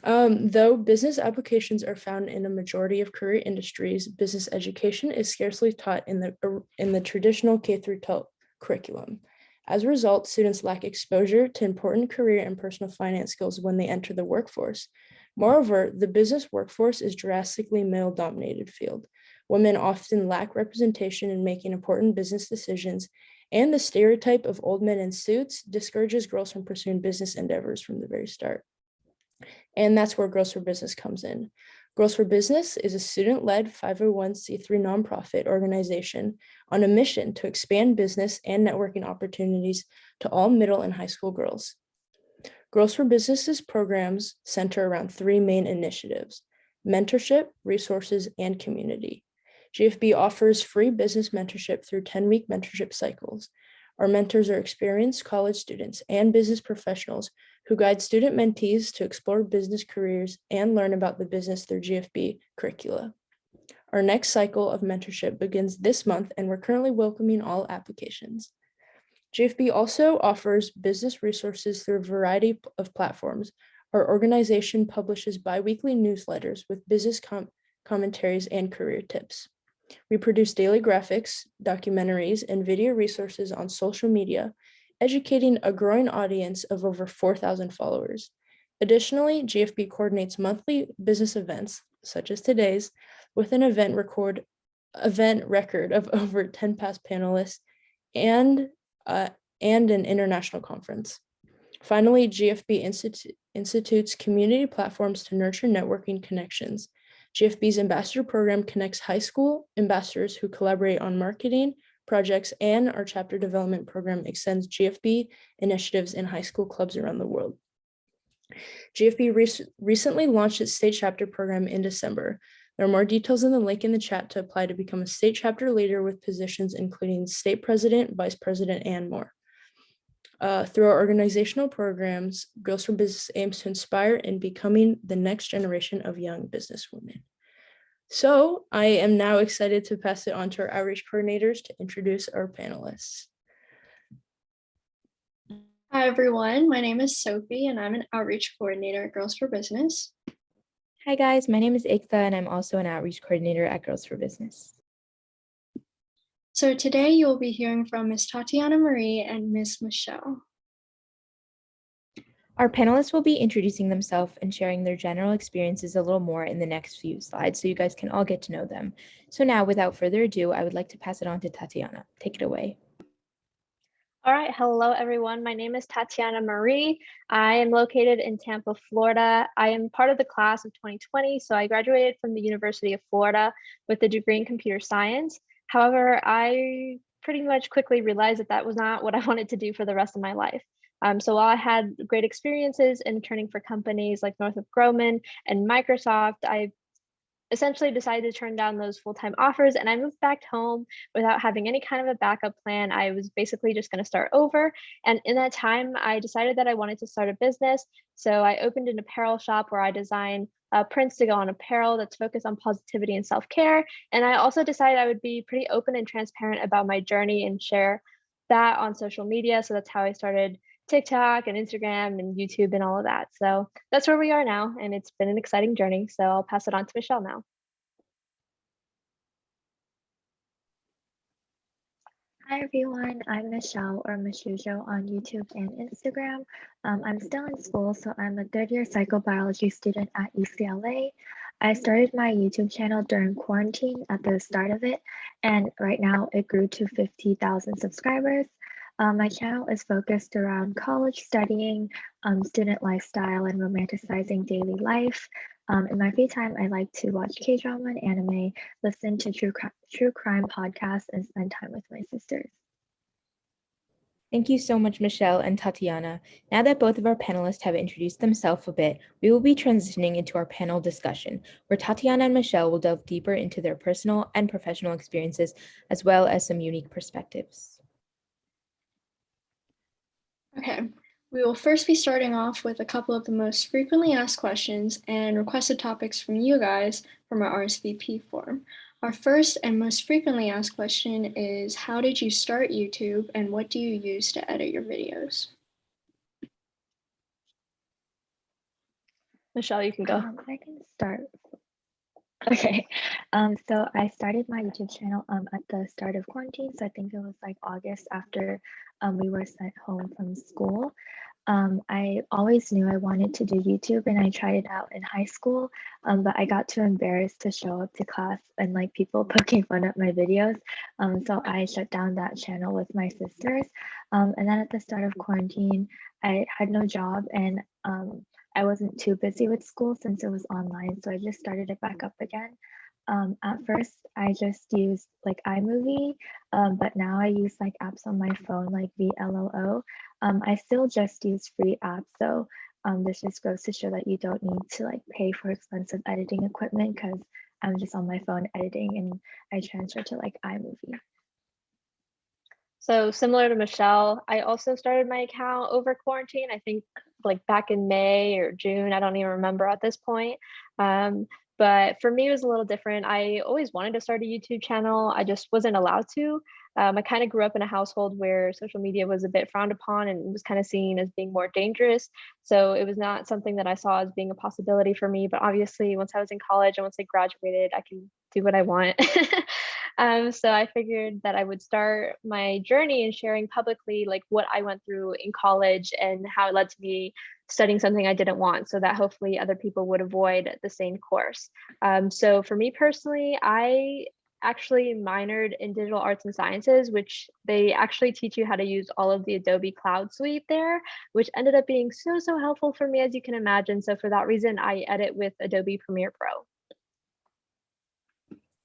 Though business applications are found in a majority of career industries, business education is scarcely taught in the traditional K-12 curriculum. As a result, students lack exposure to important career and personal finance skills when they enter the workforce. Moreover, the business workforce is drastically male-dominated field. Women often lack representation in making important business decisions, and the stereotype of old men in suits discourages girls from pursuing business endeavors from the very start. And that's where Girls for Business comes in. Girls for Business is a student-led 501c3 nonprofit organization on a mission to expand business and networking opportunities to all middle and high school girls. Girls for Business's programs center around three main initiatives: mentorship, resources, and community. GFB offers free business mentorship through 10-week mentorship cycles. Our mentors are experienced college students and business professionals who guide student mentees to explore business careers and learn about the business through GFB curricula. Our next cycle of mentorship begins this month, and we're currently welcoming all applications. GFB also offers business resources through a variety of platforms. Our organization publishes bi-weekly newsletters with business commentaries and career tips. We produce daily graphics, documentaries, and video resources on social media, educating a growing audience of over 4,000 followers. Additionally, GFB coordinates monthly business events, such as today's, with an event record of over 10 past panelists and an international conference. Finally, GFB institutes community platforms to nurture networking connections. GFB's ambassador program connects high school ambassadors who collaborate on marketing projects, and our chapter development program extends GFB initiatives in high school clubs around the world. GFB recently launched its state chapter program in December. There are more details in the link in the chat to apply to become a state chapter leader with positions including state president, vice president, and more. Through our organizational programs, Girls for Business aims to inspire in becoming the next generation of young businesswomen. So I am now excited to pass it on to our outreach coordinators to introduce our panelists. Hi, everyone. My name is Sophie, and I'm an outreach coordinator at Girls for Business. Hi, guys. My name is 𝐤𝐸𝐿, and I'm also an outreach coordinator at Girls for Business. So today you'll be hearing from Ms. Tatiana Marie and Ms. Michelle. Our panelists will be introducing themselves and sharing their general experiences a little more in the next few slides, so you guys can all get to know them. So now, without further ado, I would like to pass it on to Tatiana. Take it away. All right, hello everyone. My name is Tatiana Marie. I am located in Tampa, Florida. I am part of the class of 2020, so I graduated from the University of Florida with a degree in computer science. However, I pretty much quickly realized that that was not what I wanted to do for the rest of my life. So while I had great experiences interning for companies like Northrop Grumman and Microsoft, I essentially decided to turn down those full-time offers, and I moved back home without having any kind of a backup plan. I was basically just going to start over. And in that time, I decided that I wanted to start a business. So I opened an apparel shop where I design prints to go on apparel that's focused on positivity and self-care. And I also decided I would be pretty open and transparent about my journey and share that on social media. So that's how I started TikTok and Instagram and YouTube and all of that. So that's where we are now, and it's been an exciting journey. So I'll pass it on to Michelle now. Hi everyone, I'm Michelle or 𝐤𝐴𝐿 on YouTube and Instagram. I'm still in school, so I'm a third-year psychobiology student at UCLA. I started my YouTube channel during quarantine at the start of it, and right now it grew to 50,000 subscribers. My channel is focused around college studying, student lifestyle, and romanticizing daily life. In my free time, I like to watch K-drama and anime, listen to true crime podcasts, and spend time with my sisters. Thank you so much, Michelle and Tatiana. Now that both of our panelists have introduced themselves a bit, we will be transitioning into our panel discussion, where Tatiana and Michelle will delve deeper into their personal and professional experiences, as well as some unique perspectives. Okay, we will first be starting off with a couple of the most frequently asked questions and requested topics from you guys from our RSVP form. Our first and most frequently asked question is, how did you start YouTube and what do you use to edit your videos? Michelle, you can go. I can start. Okay, so I started my YouTube channel at the start of quarantine. So I think it was like August after we were sent home from school. I always knew I wanted to do YouTube and I tried it out in high school, but I got too embarrassed to show up to class and like people poking fun at my videos. So I shut down that channel with my sisters. And then at the start of quarantine, I had no job and I wasn't too busy with school since it was online. So I just started it back up again. At first, I just used like iMovie, but now I use like apps on my phone like VLLO. I still just use free apps, so this just goes to show that you don't need to like pay for expensive editing equipment because I'm just on my phone editing and I transfer to like iMovie. So similar to Michelle, I also started my account over quarantine. I think like back in May or June, I don't even remember at this point. But for me, it was a little different. I always wanted to start a YouTube channel. I just wasn't allowed to. I kind of grew up in a household where social media was a bit frowned upon and was kind of seen as being more dangerous. So it was not something that I saw as being a possibility for me. But obviously, once I was in college and once I graduated, I can do what I want. So I figured that I would start my journey in sharing publicly like what I went through in college and how it led to me studying something I didn't want, so that hopefully other people would avoid the same course. So for me personally, I actually minored in digital arts and sciences, which they actually teach you how to use all of the Adobe Cloud Suite there, which ended up being so helpful for me, as you can imagine. So for that reason, I edit with Adobe Premiere Pro.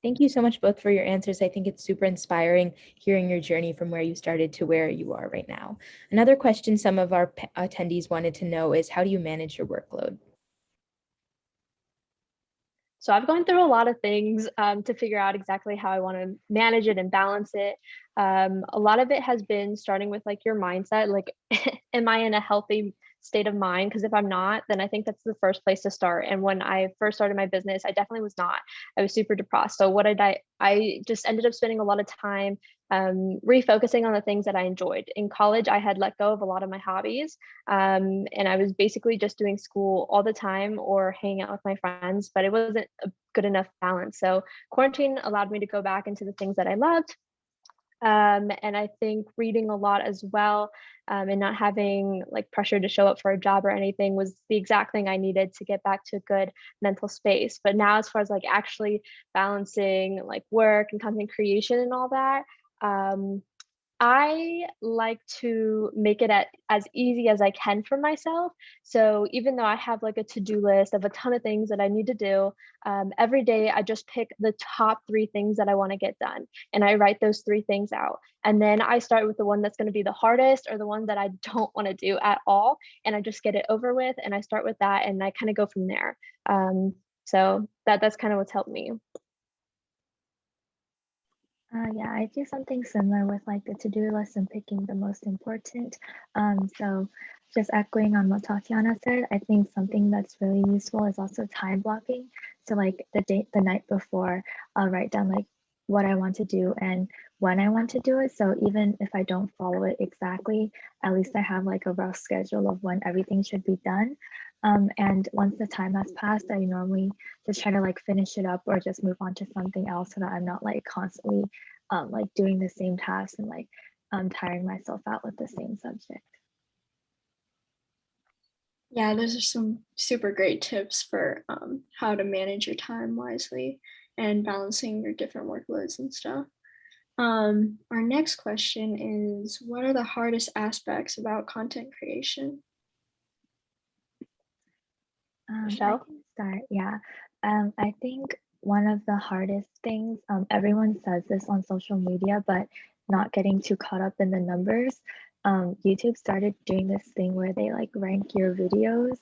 Thank you so much both for your answers. I think it's super inspiring hearing your journey from where you started to where you are right now. Another question some of our attendees wanted to know is, how do you manage your workload? So I've gone through a lot of things to figure out exactly how I want to manage it and balance it. A lot of it has been starting with like your mindset, like, am I in a healthy state of mind? Because if I'm not, then I think that's the first place to start. And when I first started my business, I definitely was not. I was super depressed. So what did I just ended up spending a lot of time refocusing on the things that I enjoyed. In college, I had let go of a lot of my hobbies, and I was basically just doing school all the time or hanging out with my friends, but it wasn't a good enough balance. So quarantine allowed me to go back into the things that I loved. And I think reading a lot as well, and not having like pressure to show up for a job or anything was the exact thing I needed to get back to a good mental space. But now, as far as like actually balancing like work and content creation and all that, I like to make it as easy as I can for myself. So even though I have like a to-do list of a ton of things that I need to do, every day I just pick the top 3 things that I want to get done. And I write those 3 things out. And then I start with the one that's going to be the hardest or the one that I don't want to do at all. And I just get it over with. And I start with that and I kind of go from there. So that's kind of what's helped me. Yeah, I do something similar with like the to-do list and picking the most important. So just echoing on what Tatiana said, I think something that's really useful is also time blocking. So like the night before, I'll write down like what I want to do and when I want to do it. So even if I don't follow it exactly, at least I have like a rough schedule of when everything should be done. And once the time has passed, I normally just try to like finish it up or just move on to something else so that I'm not like constantly like doing the same task and like tiring myself out with the same subject. Yeah, those are some super great tips for how to manage your time wisely and balancing your different workloads and stuff. Our next question is, what are the hardest aspects about content creation? Michelle? I can start, yeah. I think one of the hardest things, everyone says this on social media, but not getting too caught up in the numbers. YouTube started doing this thing where they like rank your videos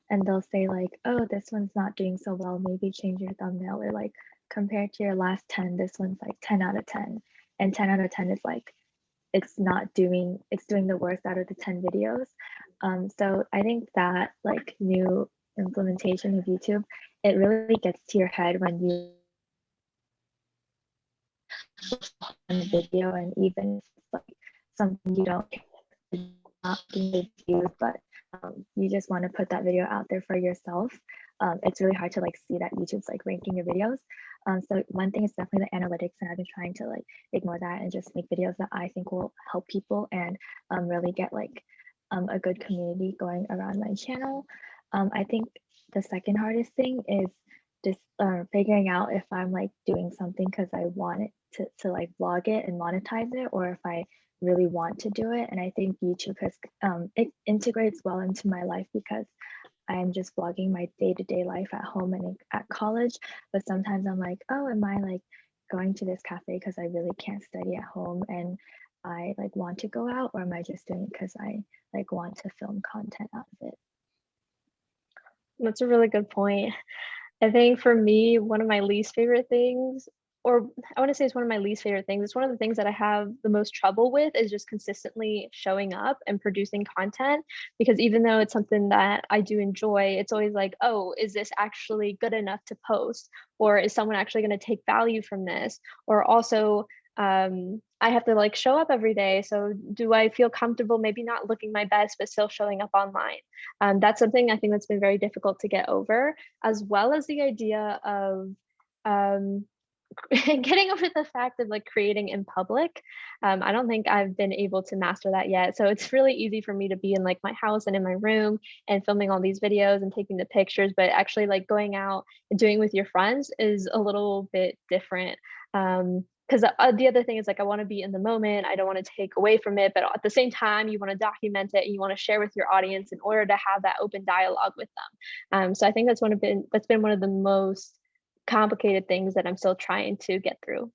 and they'll say like, oh, this one's not doing so well, maybe change your thumbnail, or like compared to your last 10, this one's like 10 out of 10. And 10 out of 10 is like, it's doing the worst out of the 10 videos. So I think that like new implementation of YouTube, it really gets to your head when you on the video, and even if it's like something you don't not being views, but you just want to put that video out there for yourself. It's really hard to like see that YouTube's like ranking your videos. So one thing is definitely the analytics, and I've been trying to like ignore that and just make videos that I think will help people and really get like a good community going around my channel. I think the second hardest thing is just figuring out if I'm like doing something because I want it to like vlog it and monetize it, or if I really want to do it. And I think YouTube has it integrates well into my life because I'm just vlogging my day-to-day life at home and at college. But sometimes I'm like, oh, am I like going to this cafe because I really can't study at home and I like want to go out, or am I just doing it because I like want to film content out of it? That's a really good point. I think for me, one of my least favorite things, or I want to say it's one of my least favorite things, it's one of the things that I have the most trouble with is just consistently showing up and producing content. Because even though it's something that I do enjoy, it's always like, oh, is this actually good enough to post? Or is someone actually going to take value from this? Or also, I have to like show up every day. So do I feel comfortable maybe not looking my best, but still showing up online? That's something I think that's been very difficult to get over, as well as the idea of getting over the fact of like creating in public. I don't think I've been able to master that yet. So it's really easy for me to be in like my house and in my room and filming all these videos and taking the pictures, but actually like going out and doing it with your friends is a little bit different. Because the other thing is like I want to be in the moment. I don't want to take away from it, but at the same time, you want to document it and you want to share with your audience in order to have that open dialogue with them. So I think that's been one of the most complicated things that I'm still trying to get through.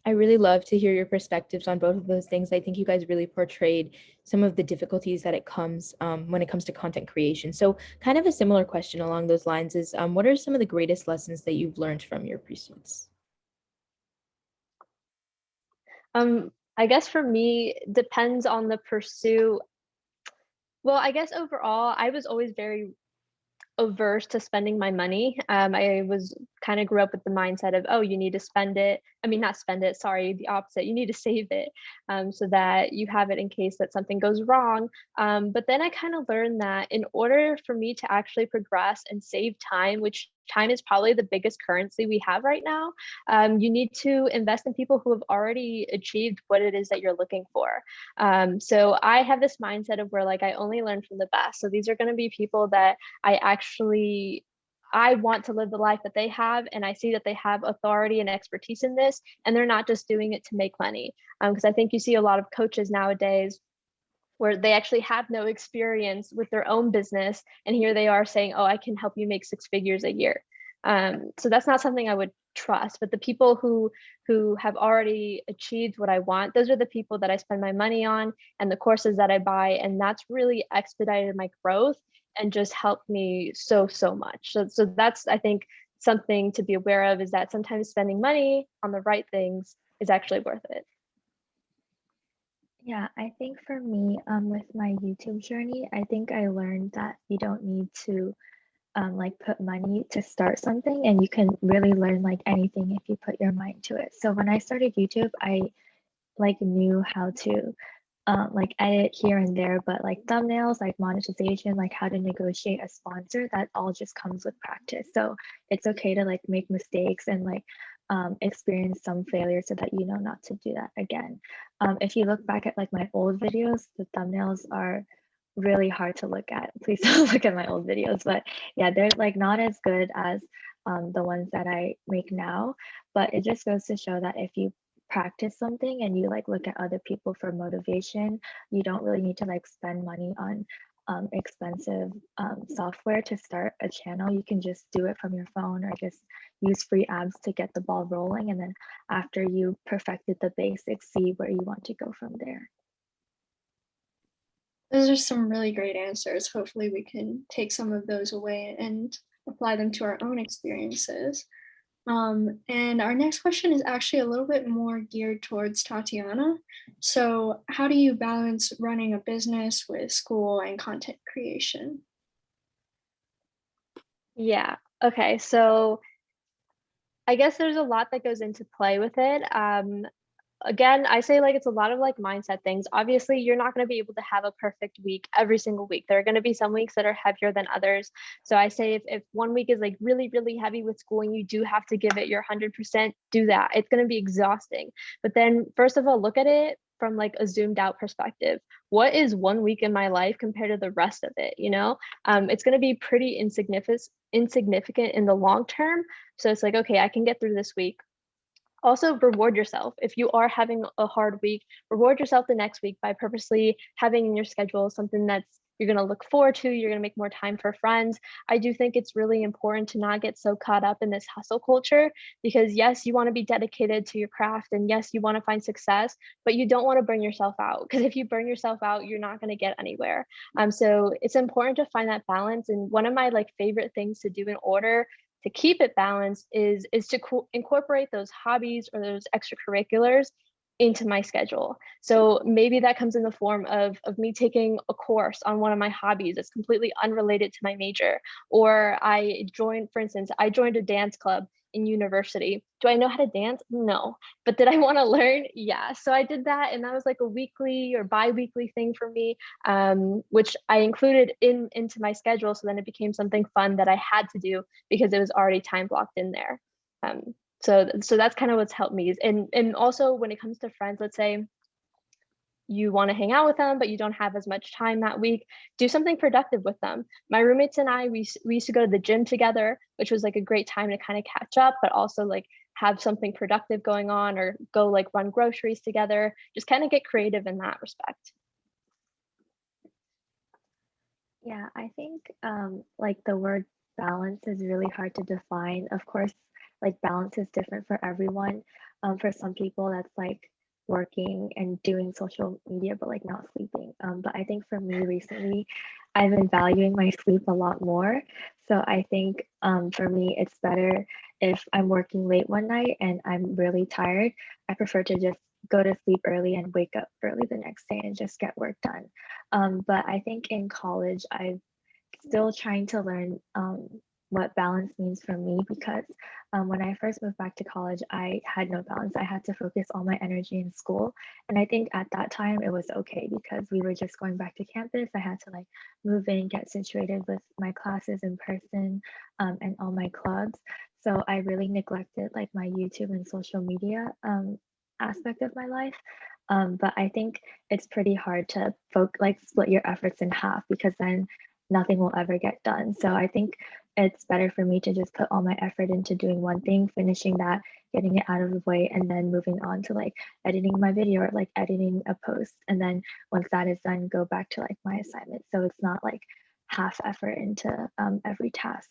I really love to hear your perspectives on both of those things. I think you guys really portrayed some of the difficulties that it comes when it comes to content creation. So kind of a similar question along those lines is, what are some of the greatest lessons that you've learned from your pursuits? I guess for me, depends on the pursuit. Well, I guess overall, I was always very averse to spending my money. I was kind of grew up with the mindset of, oh, you need to spend it. I mean, not spend it, sorry, the opposite. You need to save it so that you have it in case that something goes wrong. But then I kind of learned that in order for me to actually progress and save time, which time is probably the biggest currency we have right now, you need to invest in people who have already achieved what it is that you're looking for. So I have this mindset of where like I only learn from the best. So these are going to be people that I want to live the life that they have, and I see that they have authority and expertise in this, and they're not just doing it to make money. Because I think you see a lot of coaches nowadays where they actually have no experience with their own business, and here they are saying, oh, I can help you make 6 figures a year. So that's not something I would trust. But the people who have already achieved what I want, those are the people that I spend my money on and the courses that I buy, and that's really expedited my growth and just helped me so much. So that's, I think, something to be aware of, is that sometimes spending money on the right things is actually worth it. Yeah, I think for me, with my YouTube journey, I think I learned that you don't need to like put money to start something, and you can really learn like anything if you put your mind to it. So when I started YouTube, I like knew how to like edit here and there, but like thumbnails, like monetization, like how to negotiate a sponsor, that all just comes with practice. So it's okay to like make mistakes and like experience some failure so that you know not to do that again. If you look back at like my old videos, the thumbnails are really hard to look at. Please don't look at my old videos, but yeah, they're like not as good as the ones that I make now, but it just goes to show that if you practice something and you like look at other people for motivation, you don't really need to like spend money on expensive software to start a channel. You can just do it from your phone or just use free apps to get the ball rolling, and then after you perfected the basics, see where you want to go from there. Those are some really great answers. Hopefully we can take some of those away and apply them to our own experiences. And our next question is actually a little bit more geared towards Tatiana. So how do you balance running a business with school and content creation? Yeah, okay, so I guess there's a lot that goes into play with it. again, I say like it's a lot of like mindset things. Obviously, you're not going to be able to have a perfect week every single week. There are going to be some weeks that are heavier than others. So I say if one week is like really, really heavy with school and you do have to give it your 100%, do that. It's going to be exhausting. But then first of all, look at it from like a zoomed out perspective. What is one week in my life compared to the rest of it? It's going to be pretty insignificant in the long term. So it's like, okay, I can get through this week. Also, reward yourself. If you are having a hard week, reward yourself the next week by purposely having in your schedule something that's you're going to look forward to. You're going to make more time for friends. I do think it's really important to not get so caught up in this hustle culture, because yes, you want to be dedicated to your craft, and yes, you want to find success, but you don't want to burn yourself out, because if you burn yourself out, you're not going to get anywhere. So it's important to find that balance. And one of my like favorite things to do in order to keep it balanced is to incorporate those hobbies or those extracurriculars into my schedule. So maybe that comes in the form of me taking a course on one of my hobbies that's completely unrelated to my major. Or for instance, I joined a dance club in university. Do I know how to dance? No. But did I want to learn? Yeah. So I did that, and that was like a weekly or bi-weekly thing for me, which I included into my schedule. So then it became something fun that I had to do because it was already time blocked in there. So that's kind of what's helped me. And also when it comes to friends, let's say you want to hang out with them, but you don't have as much time that week, do something productive with them. My roommates and I, we used to go to the gym together, which was like a great time to kind of catch up, but also like have something productive going on, or go like run groceries together, just kind of get creative in that respect. Yeah, I think like the word balance is really hard to define. Of course, like balance is different for everyone. For some people, that's like working and doing social media, but like not sleeping. But I think for me recently, I've been valuing my sleep a lot more. So I think for me, it's better if I'm working late one night and I'm really tired. I prefer to just go to sleep early and wake up early the next day and just get work done. But I think in college, I'm still trying to learn what balance means for me, because when I first moved back to college, I had no balance. I had to focus all my energy in school. And I think at that time it was okay because we were just going back to campus. I had to like move in, get situated with my classes in person, and all my clubs. So I really neglected like my YouTube and social media aspect of my life. But I think it's pretty hard to split your efforts in half, because then nothing will ever get done. So I think it's better for me to just put all my effort into doing one thing, finishing that, getting it out of the way, and then moving on to like editing my video or like editing a post. And then once that is done, go back to like my assignment. So it's not like half effort into every task.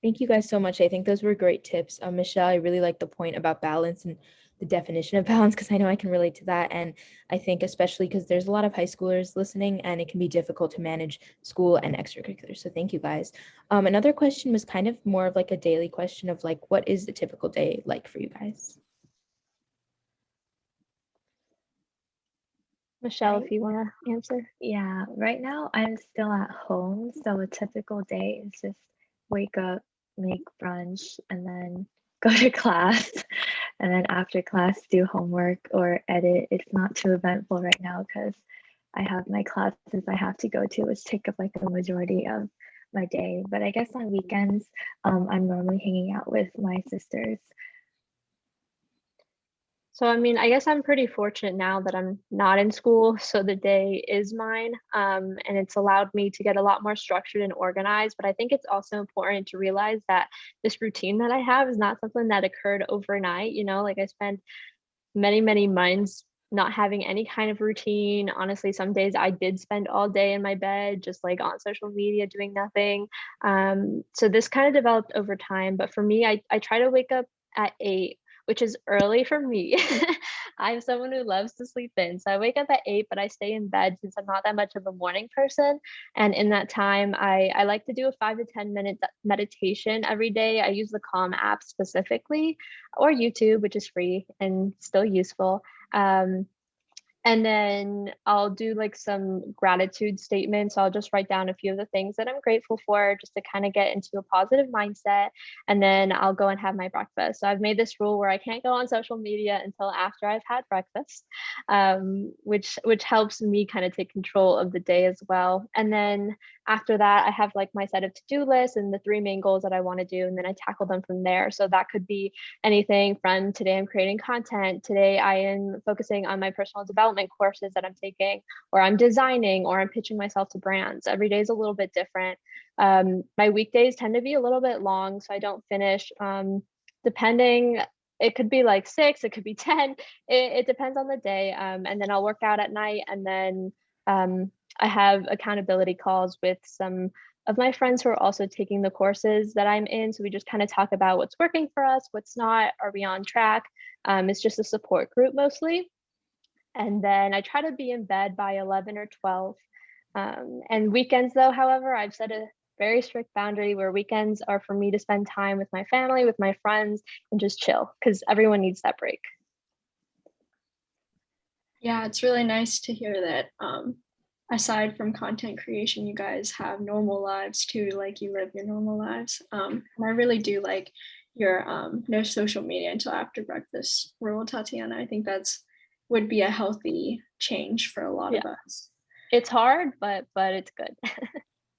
Thank you guys so much. I think those were great tips. Michelle, I really like the point about balance and the definition of balance, because I know I can relate to that. And I think especially because there's a lot of high schoolers listening and it can be difficult to manage school and extracurriculars. So thank you guys. Another question was kind of more of like a daily question of like, what is the typical day like for you guys? Michelle, if you want to answer. Yeah, right now I'm still at home. So a typical day is just wake up, make brunch, and then go to class. And then after class, do homework or edit. It's not too eventful right now because I have my classes I have to go to, which take up like the majority of my day. But I guess on weekends, I'm normally hanging out with my sisters. So, I mean, I guess I'm pretty fortunate now that I'm not in school, so the day is mine, and it's allowed me to get a lot more structured and organized. But I think it's also important to realize that this routine that I have is not something that occurred overnight. Like I spent many, many months not having any kind of routine. Honestly, some days I did spend all day in my bed, just like on social media, doing nothing. So this kind of developed over time. But for me, I try to wake up at 8, which is early for me. I'm someone who loves to sleep in. So I wake up at 8, but I stay in bed since I'm not that much of a morning person. And in that time, I like to do a 5 to 10 minute meditation every day. I use the Calm app specifically, or YouTube, which is free and still useful. And then I'll do like some gratitude statements. So I'll just write down a few of the things that I'm grateful for just to kind of get into a positive mindset. And then I'll go and have my breakfast. So I've made this rule where I can't go on social media until after I've had breakfast, which helps me kind of take control of the day as well. And then after that, I have like my set of to-do lists and the 3 main goals that I want to do. And then I tackle them from there. So that could be anything from today I'm creating content, today I am focusing on my personal development courses that I'm taking, or I'm designing, or I'm pitching myself to brands. Every day is a little bit different. My weekdays tend to be a little bit long, so I don't finish depending. It could be like 6, it could be 10. It depends on the day. And then I'll work out at night, and then I have accountability calls with some of my friends who are also taking the courses that I'm in. So we just kind of talk about what's working for us, what's not, are we on track? It's just a support group mostly. And then I try to be in bed by 11 or 12. And weekends though, however, I've set a very strict boundary where weekends are for me to spend time with my family, with my friends, and just chill, because everyone needs that break. Yeah, it's really nice to hear that aside from content creation, you guys have normal lives too, like you live your normal lives. And I really do like your no social media until after breakfast rule, Tatiana. I think would be a healthy change for a lot of us. It's hard, but it's good.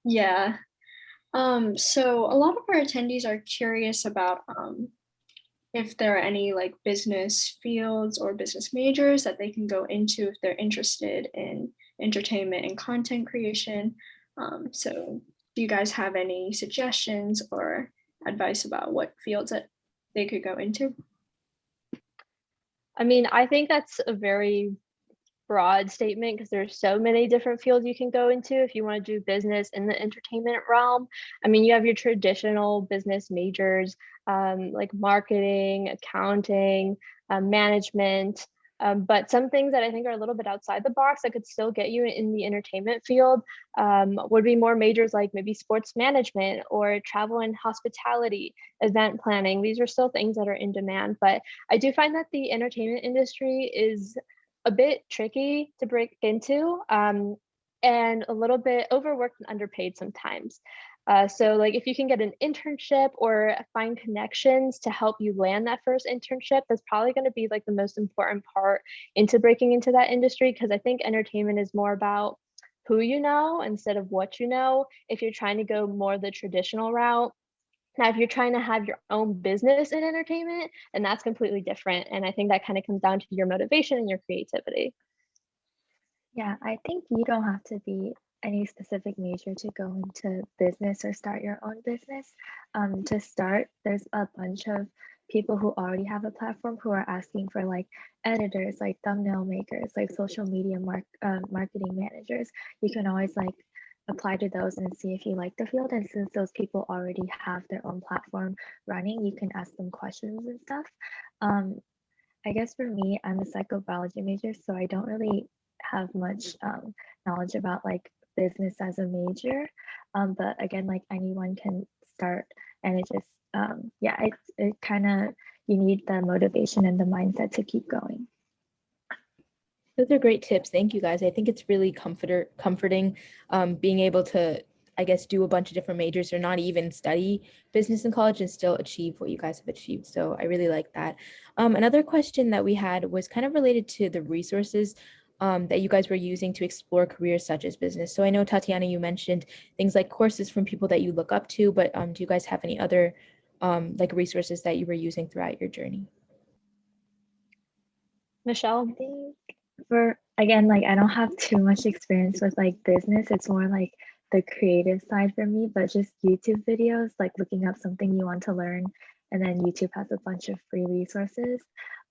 Yeah. So a lot of our attendees are curious about if there are any like business fields or business majors that they can go into if they're interested in entertainment and content creation. So do you guys have any suggestions or advice about what fields that they could go into? I mean, I think that's a very broad statement because there's so many different fields you can go into if you want to do business in the entertainment realm. I mean, you have your traditional business majors like marketing, accounting, management, but some things that I think are a little bit outside the box that could still get you in the entertainment field would be more majors like maybe sports management or travel and hospitality, event planning. These are still things that are in demand, but I do find that the entertainment industry is a bit tricky to break into and a little bit overworked and underpaid sometimes. So like if you can get an internship or find connections to help you land that first internship, that's probably going to be like the most important part into breaking into that industry, because I think entertainment is more about who you know instead of what you know. If you're trying to go more the traditional route. Now, if you're trying to have your own business in entertainment, then that's completely different. And I think that kind of comes down to your motivation and your creativity. Yeah, I think you don't have to be any specific major to go into business or start your own business. To start, there's a bunch of people who already have a platform who are asking for like editors, like thumbnail makers, like social media marketing managers. You can always like apply to those and see if you like the field. And since those people already have their own platform running, you can ask them questions and stuff. I guess for me, I'm a psychobiology major, so I don't really have much knowledge about like business as a major. But again, like anyone can start, and it just, yeah, it kind of, you need the motivation and the mindset to keep going. Those are great tips. Thank you, guys. I think it's really comforting being able to, I guess, do a bunch of different majors or not even study business in college and still achieve what you guys have achieved. So I really like that. Another question that we had was kind of related to the resources that you guys were using to explore careers such as business. So I know, Tatiana, you mentioned things like courses from people that you look up to, but do you guys have any other like resources that you were using throughout your journey? Michelle? I think for, again, like I don't have too much experience with like business. It's more like the creative side for me, but just YouTube videos, like looking up something you want to learn. And then YouTube has a bunch of free resources.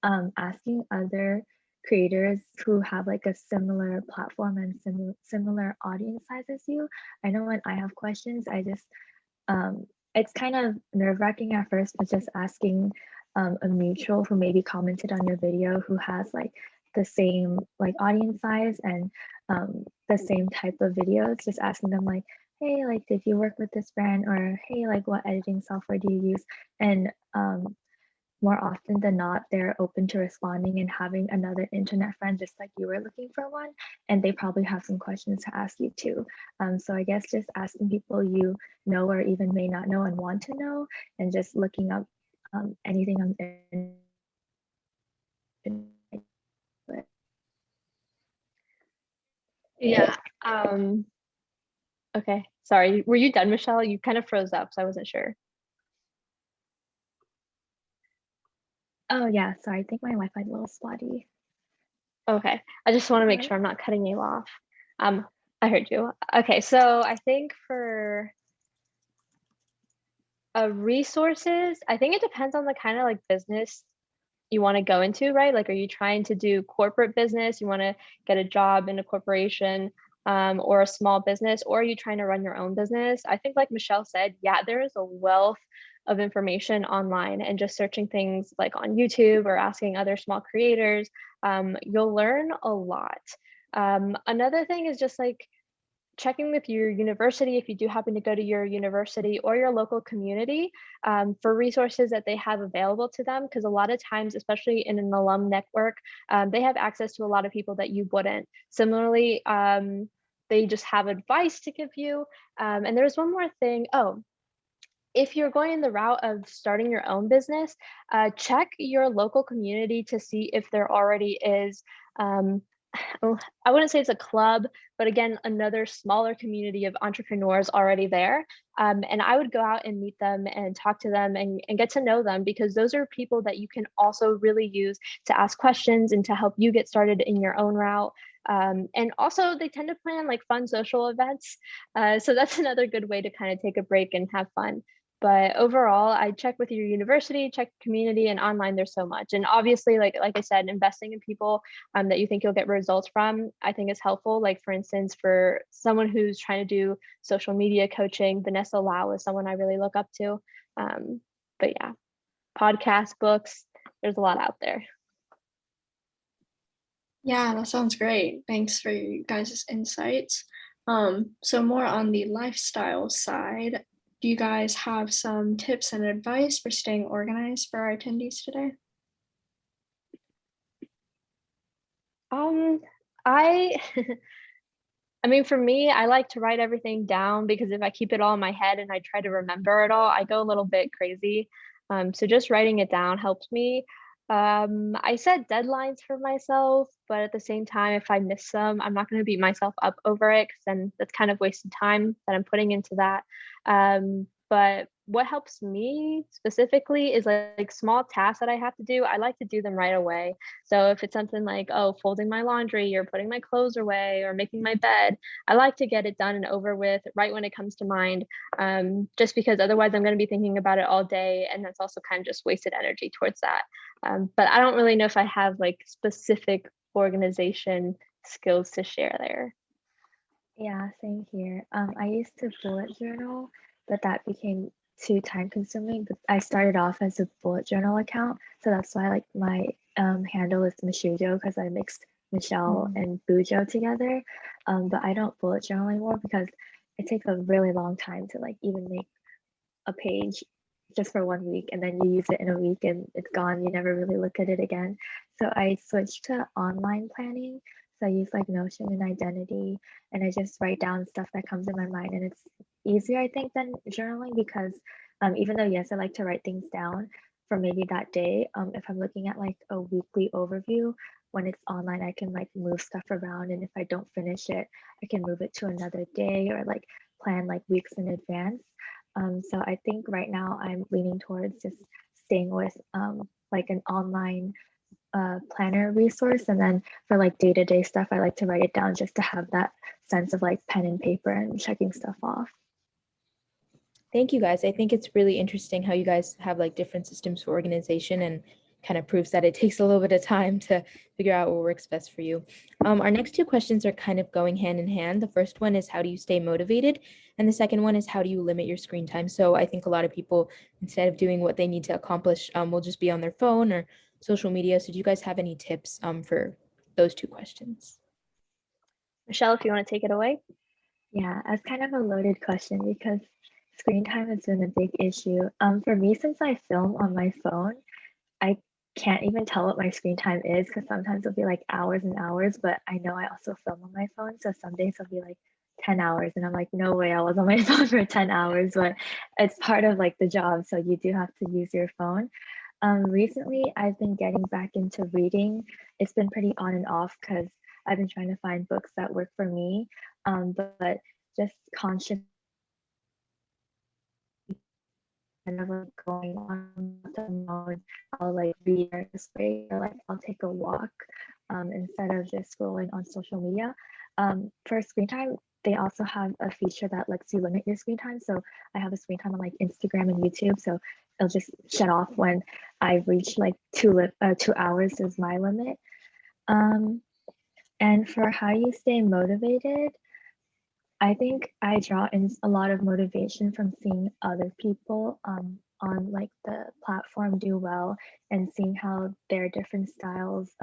Asking other creators who have like a similar platform and similar audience size as you. I know when I have questions, I just, it's kind of nerve-wracking at first, but just asking a mutual who maybe commented on your video who has like the same like audience size and the same type of videos, just asking them like, hey, like, did you work with this brand? Or hey, like, what editing software do you use? And more often than not, they're open to responding and having another internet friend just like you were looking for one, and they probably have some questions to ask you too. So I guess just asking people you know or even may not know and want to know, and just looking up anything on the internet. Yeah. Okay. Sorry. Were you done, Michelle? You kind of froze up, so I wasn't sure. Oh yeah, sorry, I think my Wi-Fi is a little spotty. Okay. I just want to make sure I'm not cutting you off. I heard you. Okay. So I think for resources, I think it depends on the kind of like business you want to go into, right? Like, are you trying to do corporate business? You want to get a job in a corporation or a small business, or are you trying to run your own business? I think like Michelle said, yeah, there is a wealth of information online, and just searching things like on YouTube or asking other small creators, you'll learn a lot. Another thing is just like checking with your university, if you do happen to go to your university, or your local community, for resources that they have available to them. Because a lot of times, especially in an alum network, they have access to a lot of people that you wouldn't. Similarly, they just have advice to give you. And there's one more thing. Oh, if you're going the route of starting your own business, check your local community to see if there already is, I wouldn't say it's a club, but again, another smaller community of entrepreneurs already there. And I would go out and meet them and talk to them and get to know them, because those are people that you can also really use to ask questions and to help you get started in your own route. And also they tend to plan like fun social events. So that's another good way to kind of take a break and have fun. But overall, I check with your university, check community, and online there's so much. And obviously, like I said, investing in people that you think you'll get results from, I think is helpful. Like for instance, for someone who's trying to do social media coaching, Vanessa Lau is someone I really look up to. But yeah, podcasts, books, there's a lot out there. Yeah, that sounds great. Thanks for you guys' insights. So more on the lifestyle side, do you guys have some tips and advice for staying organized for our attendees today? I I mean, for me, I like to write everything down, because if I keep it all in my head and I try to remember it all, I go a little bit crazy. So just writing it down helps me. I set deadlines for myself, but at the same time, if I miss them, I'm not going to beat myself up over it, because then that's kind of wasted time that I'm putting into that. But what helps me specifically is like small tasks that I have to do. I like to do them right away. So if it's something like, oh, folding my laundry or putting my clothes away or making my bed, I like to get it done and over with right when it comes to mind, just because otherwise I'm going to be thinking about it all day. And that's also kind of just wasted energy towards that. But I don't really know if I have like specific organization skills to share there. Yeah, same here. I used to bullet journal, but that became too time consuming. But I started off as a bullet journal account, so that's why like my handle is 𝐜𝐴𝐵𝐤, because I mixed Michelle and 𝐵𝐤 together. But I don't bullet journal anymore because it takes a really long time to like even make a page just for 1 week, and then you use it in a week and it's gone. You never really look at it again. So I switched to online planning. So I use like Notion and Identity, and I just write down stuff that comes in my mind. And it's easier, I think, than journaling, because even though, yes, I like to write things down for maybe that day, if I'm looking at like a weekly overview, when it's online, I can like move stuff around. And if I don't finish it, I can move it to another day, or like plan like weeks in advance. So I think right now I'm leaning towards just staying with like an online planner resource. And then for like day-to-day stuff, I like to write it down just to have that sense of like pen and paper and checking stuff off. Thank you guys. I think it's really interesting how you guys have like different systems for organization, and kind of proves that it takes a little bit of time to figure out what works best for you. Our next two questions are kind of going hand in hand. The first one is, how do you stay motivated? And the second one is, how do you limit your screen time? So I think a lot of people, instead of doing what they need to accomplish, will just be on their phone or social media. So do you guys have any tips for those two questions? Michelle, if you want to take it away. Yeah, that's kind of a loaded question because screen time has been a big issue. For me, since I film on my phone, I can't even tell what my screen time is because sometimes it'll be like hours and hours, but I know I also film on my phone. So some days it'll be like 10 hours and I'm like, no way I was on my phone for 10 hours, but it's part of like the job. So you do have to use your phone. Recently, I've been getting back into reading. It's been pretty on and off because I've been trying to find books that work for me, but just conscious kind of like going on the mode, I'll like read or this way, or like I'll take a walk instead of just scrolling on social media. For screen time, they also have a feature that lets you limit your screen time. So I have a screen time on like Instagram and YouTube. So it'll just shut off when I've reached like 2 hours is my limit. And for how you stay motivated, I think I draw in a lot of motivation from seeing other people on like the platform do well and seeing how their different styles,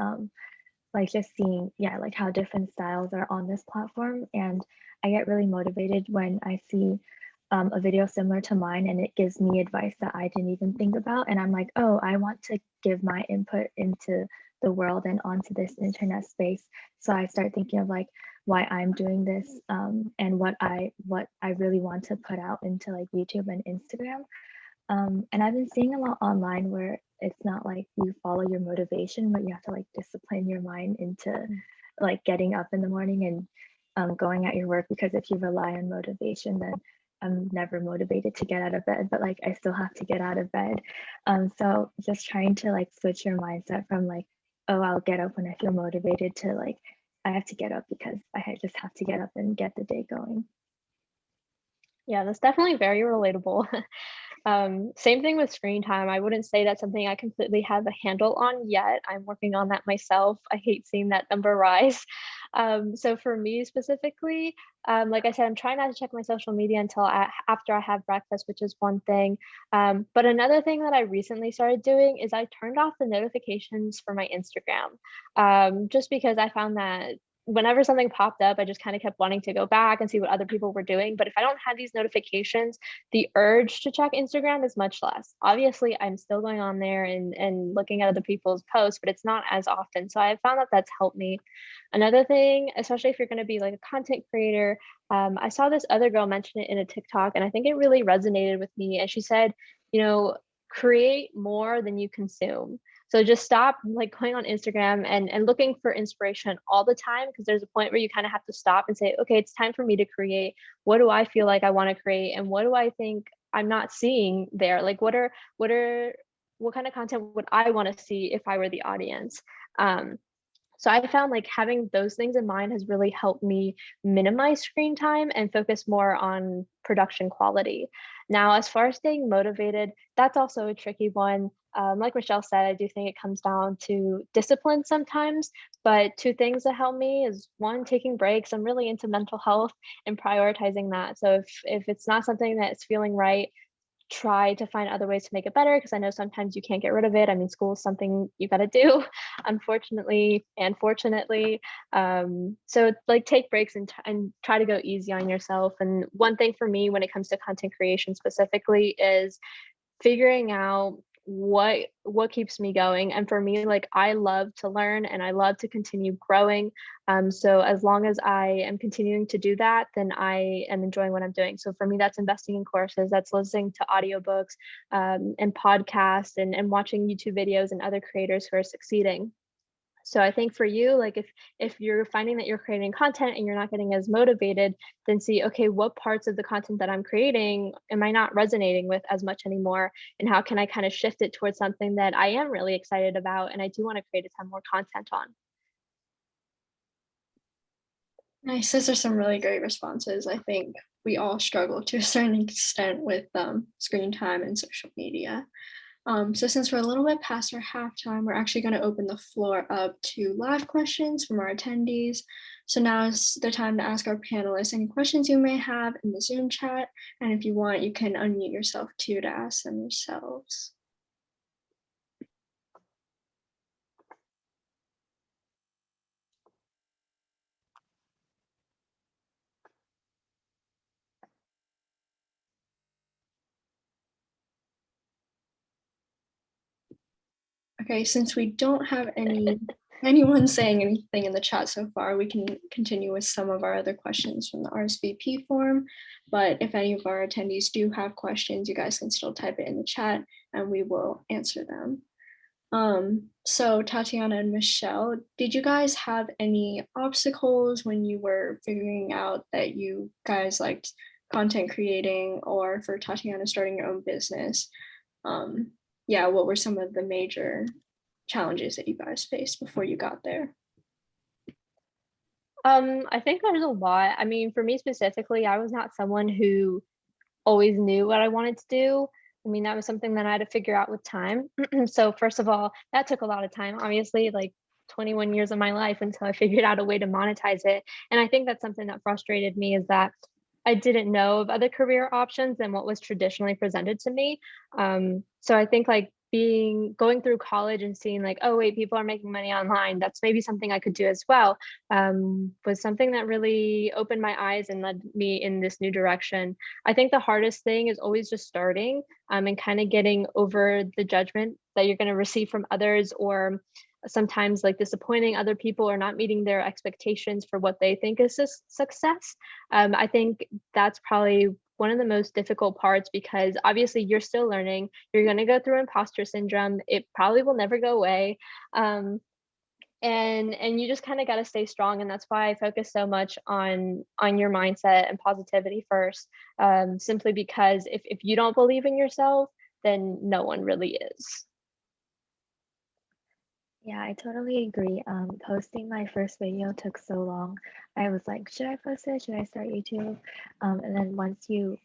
like just seeing, yeah, like how different styles are on this platform. And I get really motivated when I see a video similar to mine and it gives me advice that I didn't even think about. And I'm like, oh, I want to give my input into the world and onto this internet space. So I start thinking of like why I'm doing this and what I really want to put out into like YouTube and Instagram. And I've been seeing a lot online where it's not like you follow your motivation, but you have to like discipline your mind into like getting up in the morning and going at your work, because if you rely on motivation, then I'm never motivated to get out of bed, but like I still have to get out of bed. So just trying to like switch your mindset from like, oh, I'll get up when I feel motivated to like, I have to get up because I just have to get up and get the day going. Yeah, that's definitely very relatable. Same thing with screen time. I wouldn't say that's something I completely have a handle on yet. I'm working on that myself. I hate seeing that number rise. So for me specifically, like I said, I'm trying not to check my social media until after I have breakfast, which is one thing. But another thing that I recently started doing is I turned off the notifications for my Instagram, just because I found that whenever something popped up, I just kind of kept wanting to go back and see what other people were doing. But if I don't have these notifications, the urge to check Instagram is much less. Obviously, I'm still going on there and looking at other people's posts, but it's not as often. So I found that that's helped me. Another thing, especially if you're going to be like a content creator, I saw this other girl mention it in a TikTok, and I think it really resonated with me. And she said, create more than you consume. So just stop like going on Instagram and looking for inspiration all the time, because there's a point where you kind of have to stop and say, okay, it's time for me to create. What do I feel like I want to create? And what do I think I'm not seeing there? Like what kind of content would I want to see if I were the audience? So I found like having those things in mind has really helped me minimize screen time and focus more on production quality. Now, as far as staying motivated, that's also a tricky one. Like Michelle said, I do think it comes down to discipline sometimes, but two things that help me is one, taking breaks. I'm really into mental health and prioritizing that. So if it's not something that's feeling right, try to find other ways to make it better, because I know sometimes you can't get rid of it. I mean, school is something you got to do, unfortunately and fortunately. So like take breaks and try to go easy on yourself. And one thing for me when it comes to content creation specifically is figuring out what keeps me going. And for me, like I love to learn and I love to continue growing. So as long as I am continuing to do that, then I am enjoying what I'm doing. So for me, that's investing in courses, that's listening to audiobooks and podcasts and watching YouTube videos and other creators who are succeeding. So I think for you, like if you're finding that you're creating content and you're not getting as motivated, then see, okay, what parts of the content that I'm creating am I not resonating with as much anymore? And how can I kind of shift it towards something that I am really excited about and I do want to create a ton more content on? Nice. Those are some really great responses. I think we all struggle to a certain extent with screen time and social media. So since we're a little bit past our halftime, we're actually going to open the floor up to live questions from our attendees. So now is the time to ask our panelists any questions you may have in the Zoom chat. And if you want, you can unmute yourself too to ask them yourselves. Okay, since we don't have anyone saying anything in the chat so far, we can continue with some of our other questions from the RSVP form. But if any of our attendees do have questions, you guys can still type it in the chat and we will answer them. So Tatiana and Michelle, did you guys have any obstacles when you were figuring out that you guys liked content creating, or for Tatiana starting your own business? Yeah, what were some of the major challenges that you guys faced before you got there? I think there's a lot. I mean, for me specifically, I was not someone who always knew what I wanted to do. I mean, that was something that I had to figure out with time. So first of all, that took a lot of time, obviously, like 21 years of my life until I figured out a way to monetize it. And I think that's something that frustrated me, is that I didn't know of other career options than what was traditionally presented to me. So I think like going through college and seeing like, oh wait, people are making money online, that's maybe something I could do as well, was something that really opened my eyes and led me in this new direction. I think the hardest thing is always just starting, and kind of getting over the judgment that you're going to receive from others, or sometimes like disappointing other people or not meeting their expectations for what they think is success. I think that's probably one of the most difficult parts, because obviously you're still learning. You're going to go through imposter syndrome. It probably will never go away. And you just kind of got to stay strong. And that's why I focus so much on your mindset and positivity first, simply because if you don't believe in yourself, then no one really is. Yeah, I totally agree. Posting my first video took so long. I was like, should I post it? Should I start YouTube? And then once you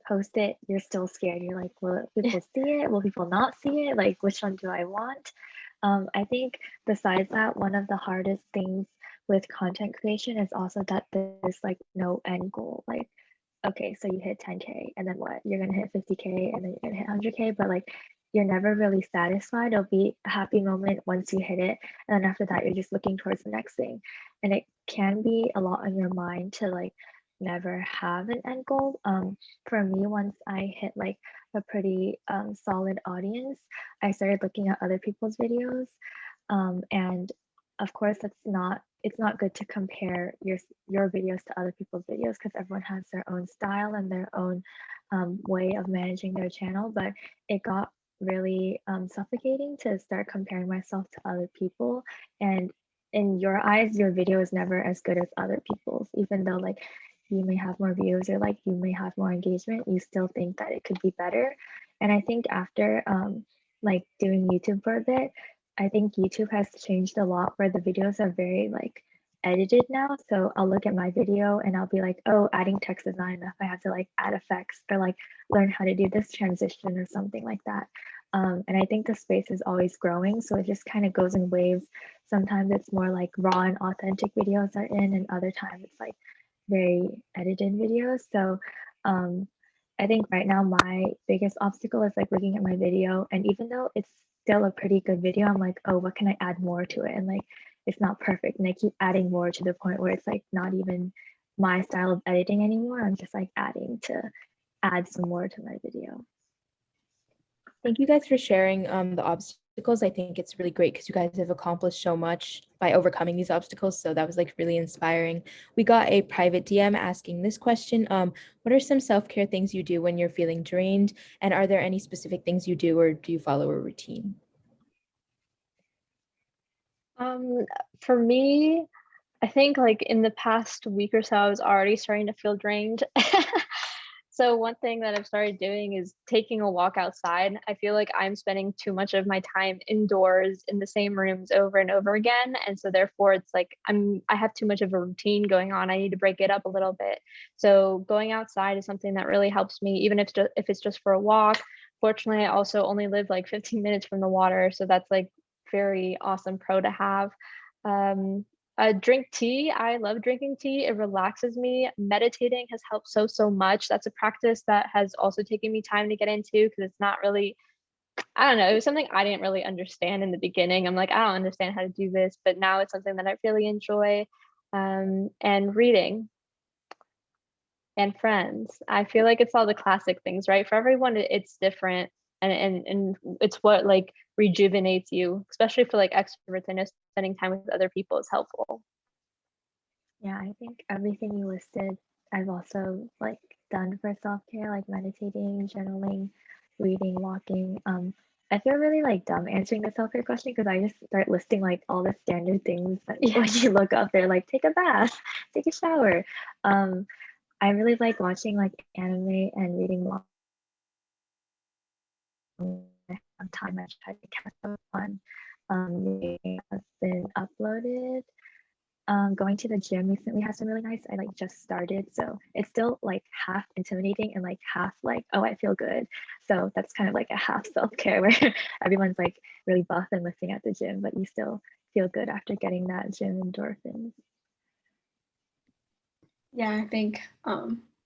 post it, you're still scared. You're like, will people see it? Will people not see it? Like, which one do I want? I think besides that, one of the hardest things with content creation is also that there's like no end goal. Like, okay, so you hit 10K and then what? You're gonna hit 50K and then you're gonna hit 100K, but like you're never really satisfied. It'll be a happy moment once you hit it, and then after that, you're just looking towards the next thing. And it can be a lot on your mind to like never have an end goal. For me, once I hit like a pretty solid audience, I started looking at other people's videos, and of course, it's not good to compare your videos to other people's videos, because everyone has their own style and their own way of managing their channel. But it got really suffocating to start comparing myself to other people. And in your eyes, your video is never as good as other people's, even though like you may have more views or like you may have more engagement, you still think that it could be better. And I think after like doing YouTube for a bit, I think YouTube has changed a lot, where the videos are very like edited now. So I'll look at my video and I'll be like, oh, adding text is not enough. I have to like add effects or like learn how to do this transition or something like that. And I think the space is always growing, so it just kind of goes in waves. Sometimes it's more like raw and authentic videos are in, and other times it's like very edited videos. So I think right now my biggest obstacle is like looking at my video, and even though it's still a pretty good video, I'm like, oh, what can I add more to it? And like, it's not perfect, and I keep adding more to the point where it's like not even my style of editing anymore. I'm just like adding to add some more to my video. Thank you guys for sharing the obstacles. I think it's really great because you guys have accomplished so much by overcoming these obstacles. So that was like really inspiring. We got a private DM asking this question. What are some self-care things you do when you're feeling drained? And are there any specific things you do, or do you follow a routine? For me, I think like in the past week or so, I was already starting to feel drained. So one thing that I've started doing is taking a walk outside. I feel like I'm spending too much of my time indoors in the same rooms over and over again. And so therefore it's like I have too much of a routine going on. I need to break it up a little bit. So going outside is something that really helps me, even if it's just for a walk. Fortunately, I also only live like 15 minutes from the water. So that's like very awesome pro to have. Drink tea. I love drinking tea. It relaxes me. Meditating has helped so much. That's a practice that has also taken me time to get into, because it's not really, I don't know, it was something I didn't really understand in the beginning. I'm like, I don't understand how to do this, but now it's something that I really enjoy. And reading and friends. I feel like it's all the classic things, right? For everyone, it's different. and it's what like rejuvenates you, especially for like extroverts. I know spending time with other people is helpful. Yeah, I think everything you listed, I've also like done for self-care, like meditating, journaling, reading, walking. I feel really like dumb answering the self-care question because I just start listing like all the standard things that when you look up there, like take a bath, take a shower. I really like watching like anime and reading long time. I try to catch up on has been uploaded. Going to the gym recently has been really nice. I like just started, so it's still like half intimidating and like half like, oh, I feel good. So that's kind of like a half self-care where everyone's like really buff and lifting at the gym, but you still feel good after getting that gym endorphins. Yeah, I think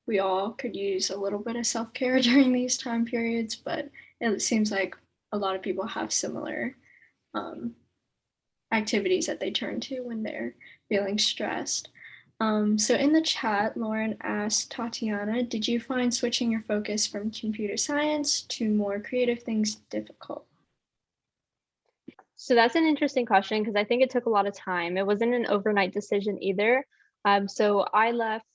we all could use a little bit of self-care during these time periods, but it seems like a lot of people have similar activities that they turn to when they're feeling stressed. So in the chat, Lauren asked Tatiana, did you find switching your focus from computer science to more creative things difficult? So that's an interesting question because I think it took a lot of time. It wasn't an overnight decision either. So I left,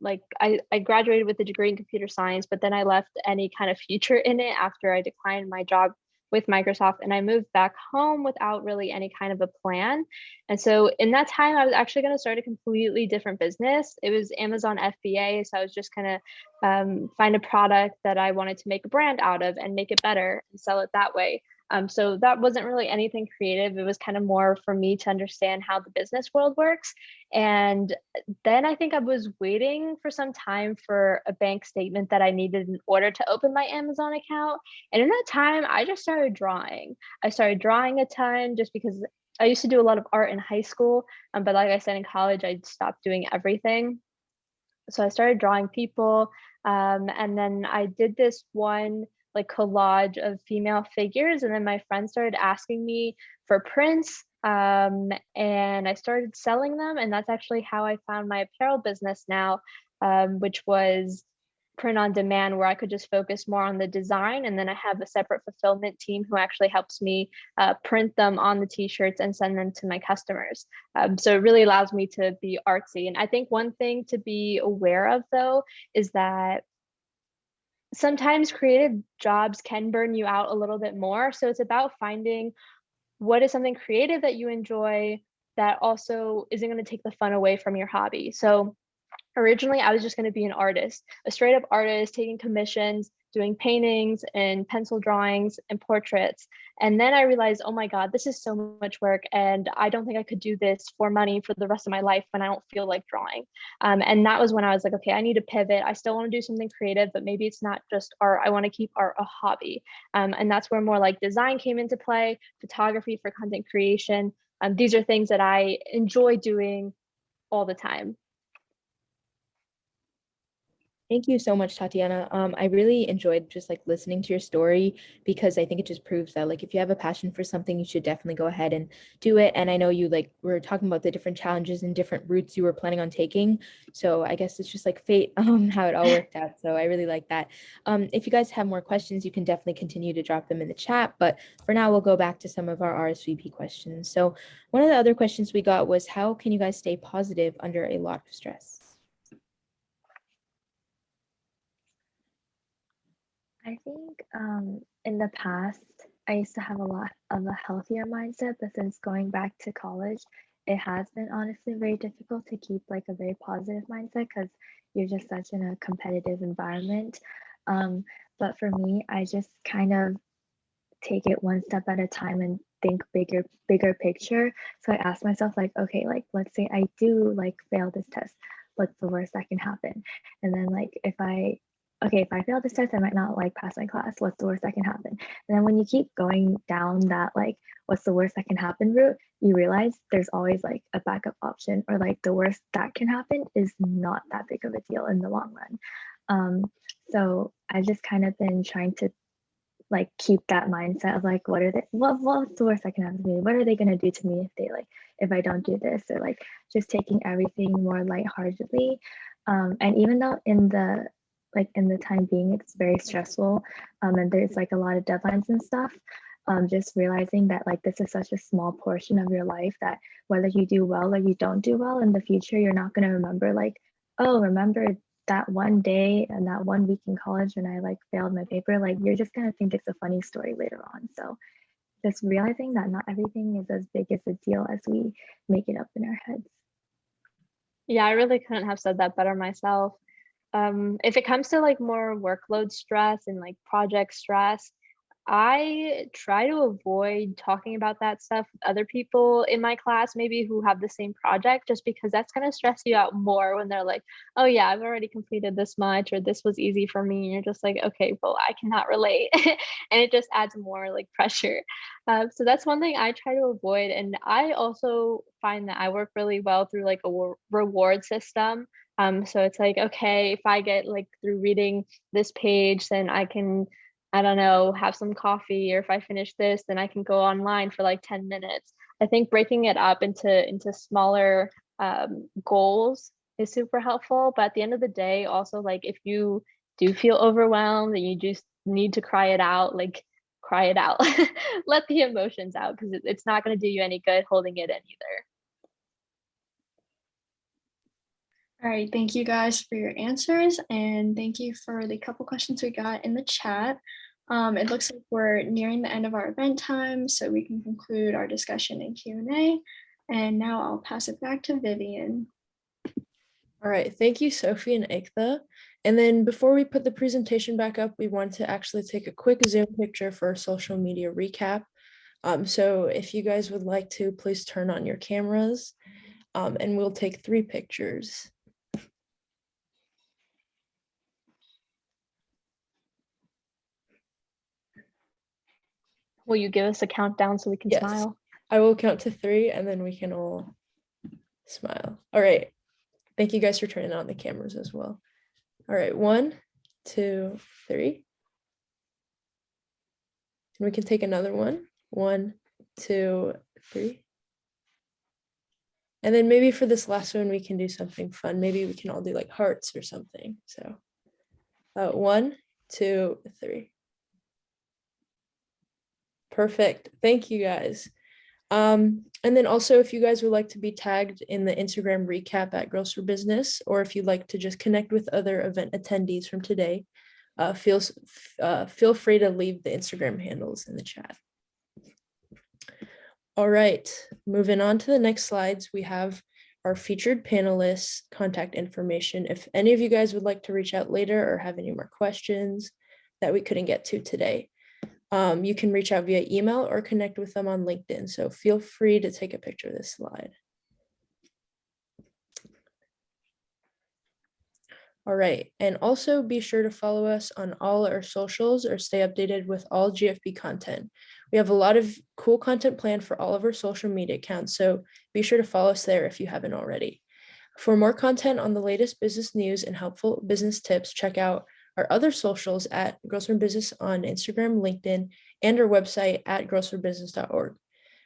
like I graduated with a degree in computer science, but then I left any kind of future in it after I declined my job with Microsoft, and I moved back home without really any kind of a plan. And so in that time, I was actually going to start a completely different business. It was Amazon FBA. So I was just going to find a product that I wanted to make a brand out of and make it better and sell it that way. So that wasn't really anything creative. It was kind of more for me to understand how the business world works. And then I think I was waiting for some time for a bank statement that I needed in order to open my Amazon account. And in that time, I just started drawing. I started drawing a ton just because I used to do a lot of art in high school. But like I said, in college, I stopped doing everything. So I started drawing people. And then I did this one like collage of female figures. And then my friends started asking me for prints. And I started selling them. And that's actually how I found my apparel business now, which was print on demand, where I could just focus more on the design. And then I have a separate fulfillment team who actually helps me print them on the t-shirts and send them to my customers. So it really allows me to be artsy. And I think one thing to be aware of though, is that sometimes creative jobs can burn you out a little bit more. So it's about finding what is something creative that you enjoy that also isn't going to take the fun away from your hobby. So originally, I was just going to be an artist, a straight up artist, taking commissions, doing paintings and pencil drawings and portraits. And then I realized, oh my God, this is so much work. And I don't think I could do this for money for the rest of my life when I don't feel like drawing. And that was when I was like, okay, I need to pivot. I still want to do something creative, but maybe it's not just art. I want to keep art a hobby. And that's where more like design came into play, photography for content creation. These are things that I enjoy doing all the time. Thank you so much, Tatiana. I really enjoyed just like listening to your story because I think it just proves that like if you have a passion for something, you should definitely go ahead and do it. And I know you like were talking about the different challenges and different routes you were planning on taking. So I guess it's just like fate, how it all worked out. So I really like that. If you guys have more questions, you can definitely continue to drop them in the chat. But for now, we'll go back to some of our RSVP questions. So one of the other questions we got was, how can you guys stay positive under a lot of stress? I think in the past, I used to have a lot of a healthier mindset, but since going back to college, it has been honestly very difficult to keep like a very positive mindset because you're just such in a competitive environment. But for me, I just kind of take it one step at a time and think bigger picture. So I ask myself like, okay, like let's say I do like fail this test, what's the worst that can happen? And then like if I fail this test, I might not like pass my class. What's the worst that can happen? And then when you keep going down that like, what's the worst that can happen route, you realize there's always like a backup option, or like the worst that can happen is not that big of a deal in the long run. So I've just kind of been trying to like keep that mindset of like, what's the worst that can happen to me? What are they gonna do to me if I don't do this? Or like just taking everything more lightheartedly. And even though in the like in the time being, it's very stressful, and there's like a lot of deadlines and stuff. Just realizing that like this is such a small portion of your life that whether you do well or you don't do well in the future, you're not going to remember like, oh, remember that one day and that one week in college when I like failed my paper. Like you're just going to think it's a funny story later on. So just realizing that not everything is as big as a deal as we make it up in our heads. Yeah, I really couldn't have said that better myself. If it comes to like more workload stress and like project stress, I try to avoid talking about that stuff with other people in my class, maybe who have the same project, just because that's going to stress you out more when they're like, oh yeah, I've already completed this much, or this was easy for me. And you're just like, okay, well, I cannot relate. And it just adds more like pressure. So that's one thing I try to avoid. And I also find that I work really well through like a reward system. So it's like, okay, if I get like through reading this page, then I can, I don't know, have some coffee, or if I finish this, then I can go online for like 10 minutes. I think breaking it up into smaller goals is super helpful. But at the end of the day, also like if you do feel overwhelmed and you just need to cry it out, like cry it out. Let the emotions out, because it's not going to do you any good holding it in either. All right, thank you guys for your answers, and thank you for the couple questions we got in the chat. It looks like we're nearing the end of our event time, so we can conclude our discussion in Q&A. And now I'll pass it back to Vivian. All right, thank you, Sophie and 𝐸𝐸𝐻. And then before we put the presentation back up, we want to actually take a quick Zoom picture for our social media recap. So if you guys would like to, please turn on your cameras, and we'll take 3 pictures. Will you give us a countdown so we can smile? I will count to 3 and then we can all smile. All right. Thank you guys for turning on the cameras as well. All right, 1, 2, 3. And we can take another one. 1, 2, 3. And then maybe for this last one, we can do something fun. Maybe we can all do like hearts or something. So 1, 2, 3. Perfect. Thank you guys. And then also, if you guys would like to be tagged in the Instagram recap at Girls for Business, or if you'd like to just connect with other event attendees from today, feel free to leave the Instagram handles in the chat. All right, moving on to the next slides, we have our featured panelists' contact information. If any of you guys would like to reach out later or have any more questions that we couldn't get to today, you can reach out via email or connect with them on LinkedIn. So feel free to take a picture of this slide. All right, and also be sure to follow us on all our socials or stay updated with all GFB content. We have a lot of cool content planned for all of our social media accounts, so be sure to follow us there if you haven't already. For more content on the latest business news and helpful business tips, check out our other socials at Girls for Business on Instagram, LinkedIn, and our website at girlsforbusiness.org.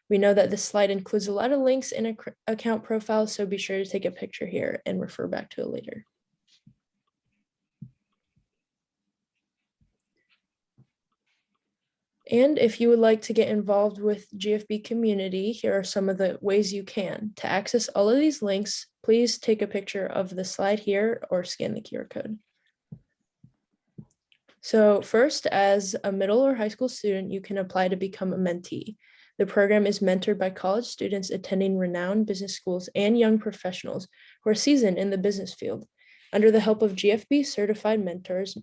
We know that this slide includes a lot of links and account profiles, so be sure to take a picture here and refer back to it later. And if you would like to get involved with GFB community, here are some of the ways you can. To access all of these links, please take a picture of the slide here or scan the QR code. So first, as a middle or high school student, you can apply to become a mentee. The program is mentored by college students attending renowned business schools and young professionals who are seasoned in the business field. Under the help of GFB certified mentors,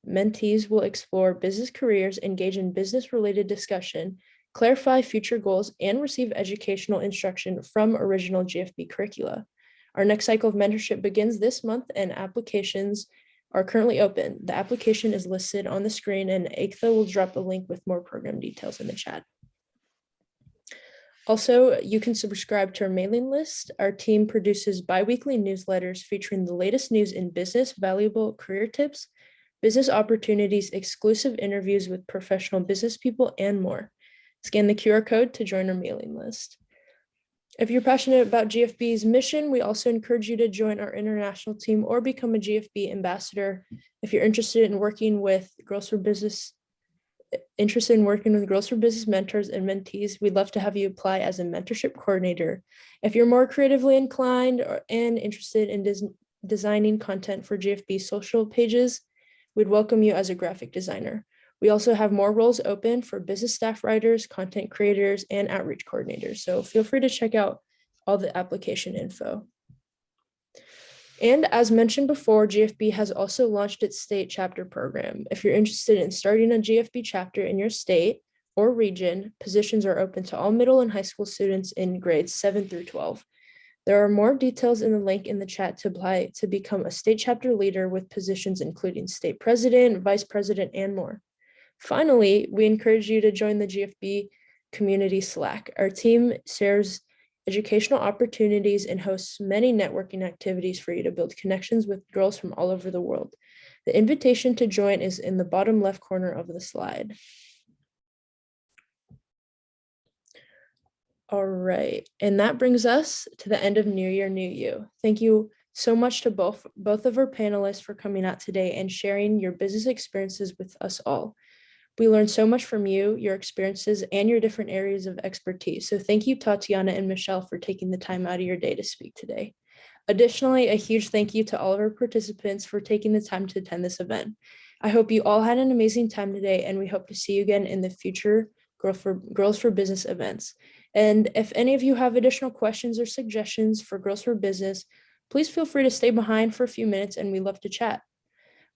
mentees will explore business careers, engage in business-related discussion, clarify future goals, and receive educational instruction from original GFB curricula. Our next cycle of mentorship begins this month, and applications are currently open. The application is listed on the screen, and 𝐸𝐸𝐻 will drop a link with more program details in the chat. Also, you can subscribe to our mailing list. Our team produces bi-weekly newsletters featuring the latest news in business, valuable career tips, business opportunities, exclusive interviews with professional business people, and more. Scan the QR code to join our mailing list. If you're passionate about GFB's mission, we also encourage you to join our international team or become a GFB ambassador. If you're interested in working with Girls for Business mentors and mentees, we'd love to have you apply as a mentorship coordinator. If you're more creatively inclined and interested in designing content for GFB social pages, we'd welcome you as a graphic designer. We also have more roles open for business staff writers, content creators, and outreach coordinators. So feel free to check out all the application info. And as mentioned before, GFB has also launched its state chapter program. If you're interested in starting a GFB chapter in your state or region, positions are open to all middle and high school students in grades 7 through 12. There are more details in the link in the chat to apply to become a state chapter leader with positions including state president, vice president, and more. Finally, we encourage you to join the GFB community Slack. Our team shares educational opportunities and hosts many networking activities for you to build connections with girls from all over the world. The invitation to join is in the bottom left corner of the slide. All right, and that brings us to the end of New Year, New You. Thank you so much to both of our panelists for coming out today and sharing your business experiences with us all. We learned so much from you, your experiences, and your different areas of expertise. So thank you, Tatiana and Michelle, for taking the time out of your day to speak today. Additionally, a huge thank you to all of our participants for taking the time to attend this event. I hope you all had an amazing time today, and we hope to see you again in the future Girls for Business events. And if any of you have additional questions or suggestions for Girls for Business, please feel free to stay behind for a few minutes and we'd love to chat.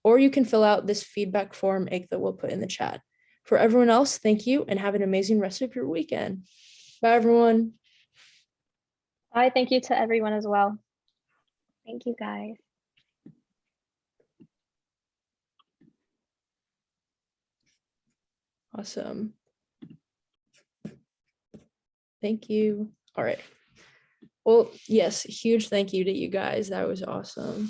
Or you can fill out this feedback form that we'll put in the chat. For everyone else, thank you and have an amazing rest of your weekend. Bye, everyone. Bye, thank you to everyone as well. Thank you, guys. Awesome. Thank you. All right. Well, yes, huge thank you to you guys. That was awesome.